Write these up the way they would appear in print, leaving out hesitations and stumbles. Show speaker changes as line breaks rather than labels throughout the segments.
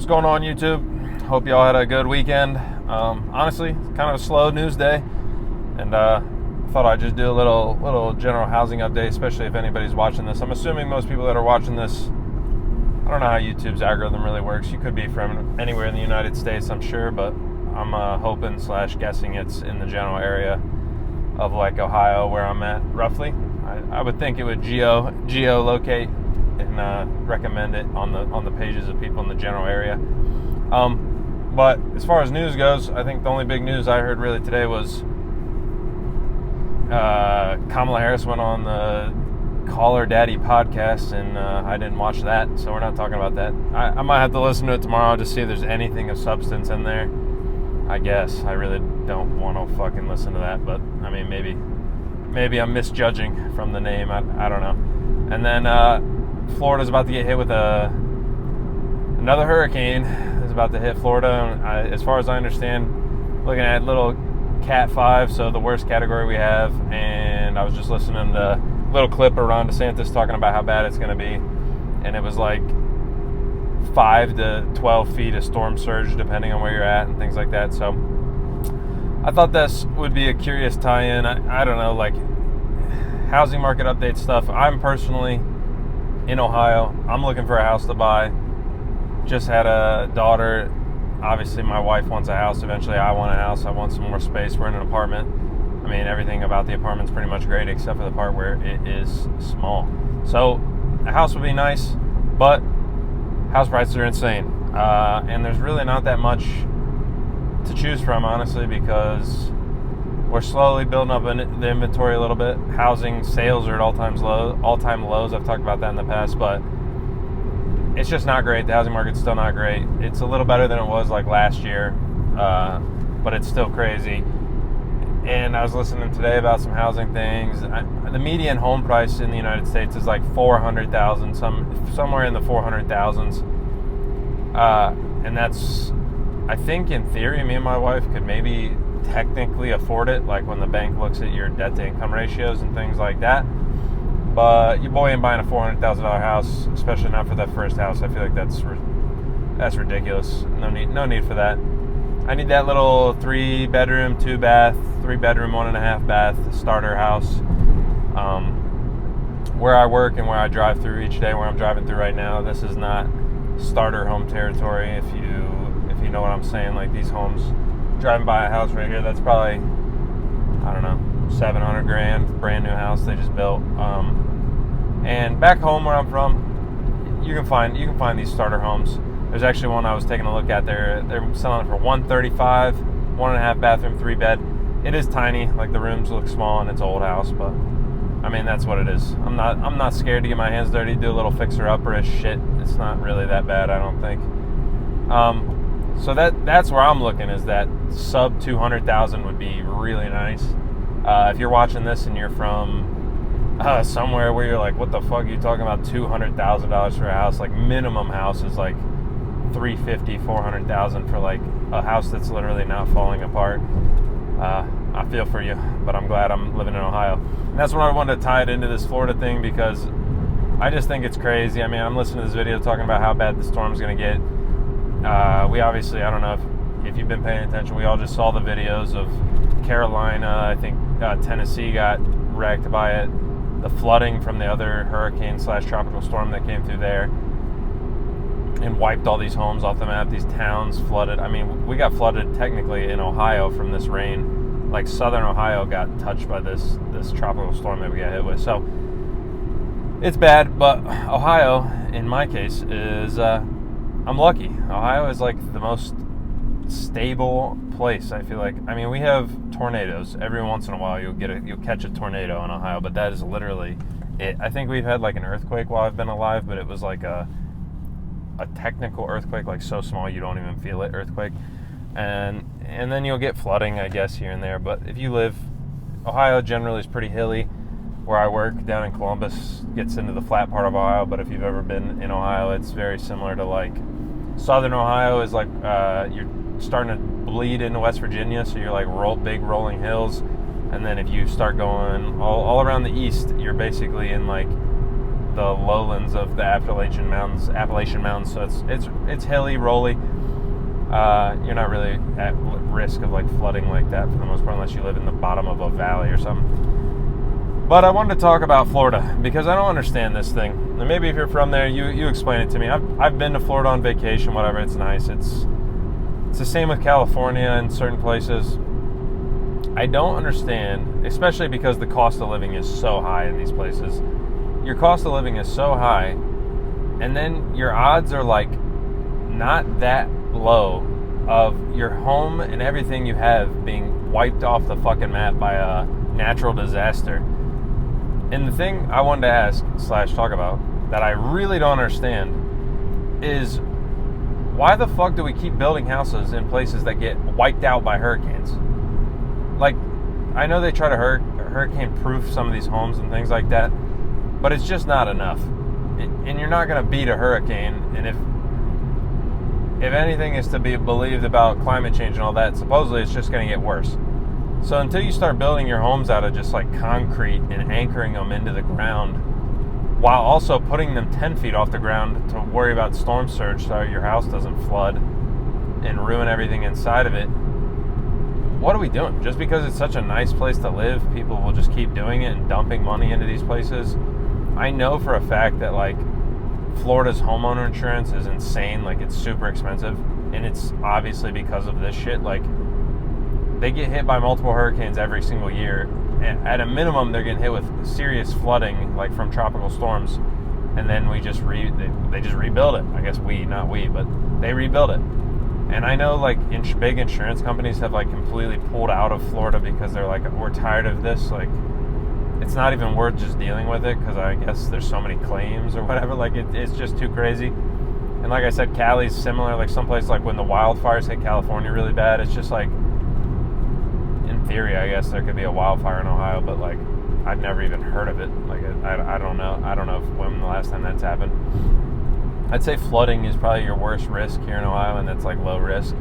What's going on, YouTube? Hope y'all had a good weekend. Honestly, kind of a slow news day, and thought I'd just do a little general housing update, especially if anybody's watching this. I'm assuming most people that are watching this, I don't know how YouTube's algorithm really works. You could be from anywhere in the United States, I'm sure, but I'm hoping / guessing it's in the general area of like Ohio where I'm at, roughly. I would think it would geolocate and recommend it on the pages of people in the general area. But as far as news goes, I think the only big news I heard really today was Kamala Harris went on the Call Her Daddy podcast, and I didn't watch that, so we're not talking about that. I might have to listen to it tomorrow to see if there's anything of substance in there. I guess. I really don't want to fucking listen to that, but I mean, maybe I'm misjudging from the name. I don't know. And then Florida's about to get hit with another hurricane is about to hit Florida. And as far as I understand, looking at little Cat 5, so the worst category we have. And I was just listening to a little clip of Ron DeSantis talking about how bad it's going to be. And it was like 5 to 12 feet of storm surge, depending on where you're at and things like that. So I thought this would be a curious tie-in. I don't know, like housing market update stuff. I'm personally in Ohio. I'm looking for a house to buy. Just had a daughter. Obviously, my wife wants a house. Eventually, I want a house. I want some more space. We're in an apartment. I mean, everything about the apartment's pretty much great, except for the part where it is small. So a house would be nice, but house prices are insane. And there's really not that much to choose from, honestly, because we're slowly building up the inventory a little bit. Housing sales are at all-time lows. I've talked about that in the past, but it's just not great. The housing market's still not great. It's a little better than it was like last year, but it's still crazy. And I was listening today about some housing things. The median home price in the United States is like $400,000, somewhere in the 400,000s. And that's, I think in theory, me and my wife could maybe technically afford it, like when the bank looks at your debt to income ratios and things like that. But your boy ain't buying a $400,000 house, especially not for that first house. I feel like that's ridiculous. No need for that. I need that little 3-bedroom, 2-bath, 3-bedroom, 1.5 bath starter house. Where I work and where I drive through each day, where I'm driving through right now, this is not starter home territory. If you know what I'm saying, like these homes, driving by a house right here, that's probably, I don't know, $700,000, brand new house they just built. And back home where I'm from, you can find these starter homes. There's actually one I was taking a look at. They're selling it for $135,000, 1.5 bathroom, 3-bed. It is tiny, like the rooms look small, and it's an old house, but I mean that's what it is. I'm not scared to get my hands dirty, do a little fixer-upper-ish shit. It's not really that bad, I don't think. So that's where I'm looking, is that sub 200,000 would be really nice. If you're watching this and you're from somewhere where you're like, what the fuck are you talking about, $200,000 for a house? Like minimum house is like $350,000, $400,000 for like a house that's literally not falling apart. I feel for you, but I'm glad I'm living in Ohio. And that's when I wanted to tie it into this Florida thing, because I just think it's crazy. I mean, I'm listening to this video talking about how bad the storm's going to get. We obviously, I don't know if you've been paying attention, we all just saw the videos of Carolina. I think Tennessee got wrecked by it. The flooding from the other hurricane / tropical storm that came through there and wiped all these homes off the map. These towns flooded. I mean, we got flooded technically in Ohio from this rain. Like southern Ohio got touched by this tropical storm that we got hit with. So it's bad, but Ohio, in my case, is I'm lucky. Ohio is like the most stable place, I feel like. I mean, we have tornadoes. Every once in a while you'll catch a tornado in Ohio, but that is literally it. I think we've had like an earthquake while I've been alive, but it was like a technical earthquake, like so small you don't even feel it earthquake. And then you'll get flooding, I guess, here and there. But if you live, Ohio generally is pretty hilly. Where I work down in Columbus gets into the flat part of Ohio, but if you've ever been in Ohio, it's very similar to like southern Ohio is like you're starting to bleed into West Virginia, so you're like big rolling hills. And then if you start going all around the east, you're basically in like the lowlands of the Appalachian Mountains. So it's hilly, rolly. You're not really at risk of like flooding like that for the most part, unless you live in the bottom of a valley or something. But I wanted to talk about Florida because I don't understand this thing. And maybe if you're from there, you explain it to me. I've been to Florida on vacation, whatever. It's nice. It's the same with California in certain places. I don't understand, especially because the cost of living is so high in these places. Your cost of living is so high, and then your odds are like not that low of your home and everything you have being wiped off the fucking map by a natural disaster. And the thing I wanted to ask / talk about that I really don't understand is why the fuck do we keep building houses in places that get wiped out by hurricanes? Like, I know they try to hurricane-proof some of these homes and things like that, but it's just not enough. And you're not going to beat a hurricane. And if anything is to be believed about climate change and all that, supposedly it's just going to get worse. So until you start building your homes out of just like concrete and anchoring them into the ground, while also putting them 10 feet off the ground to worry about storm surge so your house doesn't flood and ruin everything inside of it, what are we doing? Just because it's such a nice place to live, people will just keep doing it and dumping money into these places. I know for a fact that like Florida's homeowner insurance is insane. Like, it's super expensive, and it's obviously because of this shit. Like, they get hit by multiple hurricanes every single year, and at a minimum they're getting hit with serious flooding, like from tropical storms, and then they just rebuild it. I guess not we, but they rebuild it. And I know like big insurance companies have like completely pulled out of Florida because they're like, we're tired of this. Like, it's not even worth just dealing with it because I guess there's so many claims or whatever. Like, it's just too crazy. And like I said, Cali's similar. Like, some place like when the wildfires hit California really bad, it's just like, in theory, I guess there could be a wildfire in Ohio, but like, I've never even heard of it. Like, I don't know. I don't know when the last time that's happened. I'd say flooding is probably your worst risk here in Ohio, and that's like low risk.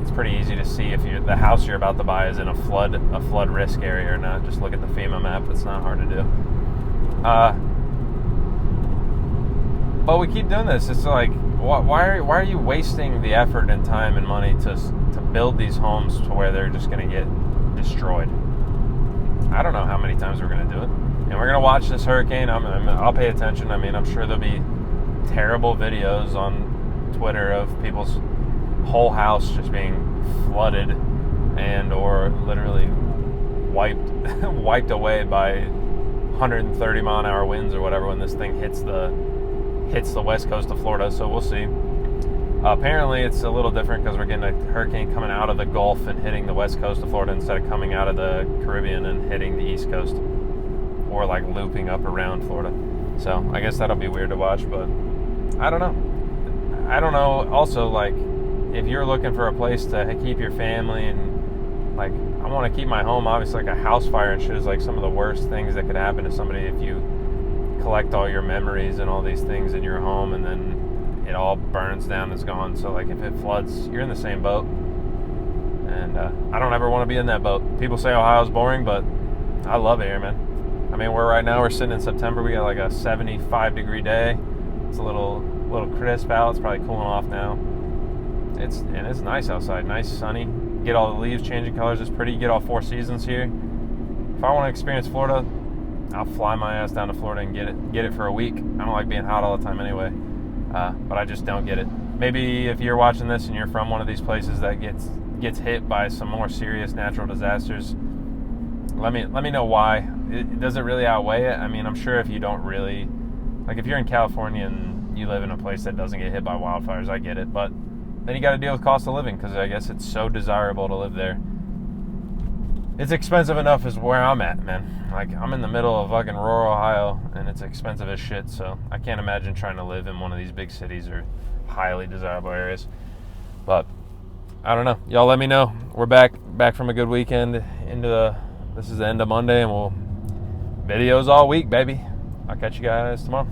It's pretty easy to see if the house you're about to buy is in a flood risk area or not. Just look at the FEMA map. It's not hard to do. But we keep doing this. It's like, why are you wasting the effort and time and money to build these homes to where they're just going to get destroyed? I don't know how many times we're going to do it. And we're going to watch this hurricane. I'll pay attention. I mean, I'm sure there'll be terrible videos on Twitter of people's whole house just being flooded and or literally wiped away by 130 mile an hour winds or whatever when this thing hits the west coast of Florida. So we'll see. Apparently it's a little different because we're getting a hurricane coming out of the Gulf and hitting the west coast of Florida instead of coming out of the Caribbean and hitting the east coast, or like looping up around Florida. So I guess that'll be weird to watch, but I don't know. Also, like, if you're looking for a place to keep your family and like, I want to keep my home, obviously like a house fire and shit is like some of the worst things that could happen to somebody if you collect all your memories and all these things in your home and then it all burns down and it's gone. So like, if it floods, you're in the same boat, and I don't ever want to be in that boat. People say Ohio's boring, but I love it here, man. I mean, we're sitting in September. We got like a 75 degree day. It's a little crisp out. It's probably cooling off now. It's nice outside, nice sunny. Get all the leaves changing colors. It's pretty. You get all 4 seasons here. If I want to experience Florida, I'll fly my ass down to Florida and get it for a week. I don't like being hot all the time anyway, but I just don't get it. Maybe if you're watching this and you're from one of these places that gets hit by some more serious natural disasters, let me know why. Does it really outweigh it? I mean, I'm sure if you don't really, like, if you're in California and you live in a place that doesn't get hit by wildfires, I get it. But then you got to deal with cost of living because I guess it's so desirable to live there. It's expensive enough as where I'm at, man. Like, I'm in the middle of fucking rural Ohio, and it's expensive as shit, so I can't imagine trying to live in one of these big cities or highly desirable areas. But I don't know. Y'all let me know. We're back from a good weekend this is the end of Monday, and we'll videos all week, baby. I'll catch you guys tomorrow.